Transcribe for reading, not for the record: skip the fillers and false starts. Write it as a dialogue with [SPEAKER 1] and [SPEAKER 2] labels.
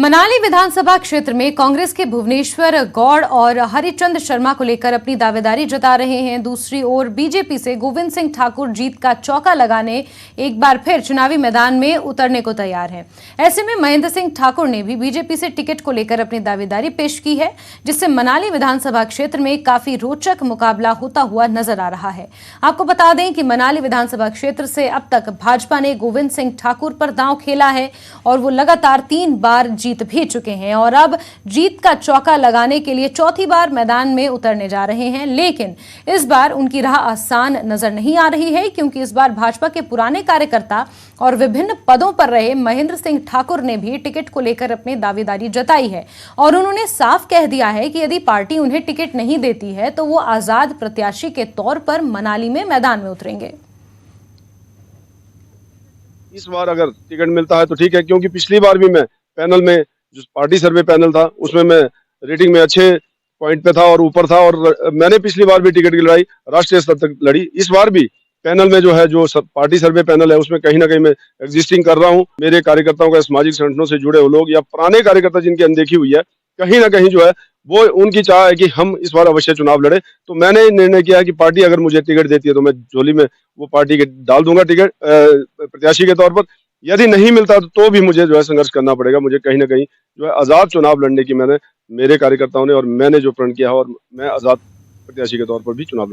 [SPEAKER 1] मनाली विधानसभा क्षेत्र में कांग्रेस के भुवनेश्वर गौड़ और हरिचंद शर्मा को लेकर अपनी दावेदारी जता रहे हैं। दूसरी ओर बीजेपी से गोविंद सिंह ठाकुर जीत का चौका लगाने एक बार फिर चुनावी मैदान में उतरने को तैयार हैं। ऐसे में महेंद्र सिंह ठाकुर ने भी बीजेपी से टिकट को लेकर अपनी दावेदारी पेश की है, जिससे मनाली विधानसभा क्षेत्र में काफी रोचक मुकाबला होता हुआ नजर आ रहा है। आपको बता दें कि मनाली विधानसभा क्षेत्र से अब तक भाजपा ने गोविंद सिंह ठाकुर पर दांव खेला है और वो लगातार 3 बार जीत भी चुके हैं और अब जीत का चौका लगाने के लिए चौथी बार मैदान में उतरने जा रहे हैं। लेकिन इस बार उनकी राह आसान नजर नहीं आ रही है, क्योंकि इस बार भाजपा के पुराने कार्यकर्ता और विभिन्न पदों पर रहे महेंद्र सिंह ठाकुर ने भी टिकट को लेकर अपनी दावेदारी जताई है और उन्होंने साफ कह दिया है कि यदि पार्टी उन्हें टिकट नहीं देती है तो वो आजाद प्रत्याशी के तौर पर मनाली में मैदान में उतरेंगे।
[SPEAKER 2] इस बार अगर टिकट मिलता है तो ठीक है, क्योंकि पिछली बार भी मैं पैनल में जो पार्टी सर्वे पैनल था उसमें मैं रेटिंग में अच्छे पॉइंट पे था और ऊपर था, और मैंने पिछली बार भी टिकट की लड़ाई राष्ट्रीय स्तर तक लड़ी। इस बार भी पैनल में जो है, जो पार्टी सर्वे पैनल है, उसमें कहीं ना कहीं मैं एग्जिस्टिंग कर रहा हूं। मेरे कार्यकर्ताओं का सामाजिक संगठनों से जुड़े हुए लोग या पुराने कार्यकर्ता जिनकी अनदेखी हुई है, कहीं ना कहीं जो है वो उनकी चाह है कि हम इस बार अवश्य चुनाव लड़े। तो मैंने निर्णय किया कि पार्टी अगर मुझे टिकट देती है तो मैं झोली में वो पार्टी के डाल दूंगा टिकट प्रत्याशी के तौर पर। यदि नहीं मिलता तो भी मुझे जो है संघर्ष करना पड़ेगा। मुझे कहीं ना कहीं जो है आजाद चुनाव लड़ने की मेरे कार्यकर्ताओं ने और मैंने जो प्रण किया है, और मैं आजाद प्रत्याशी के तौर पर भी चुनाव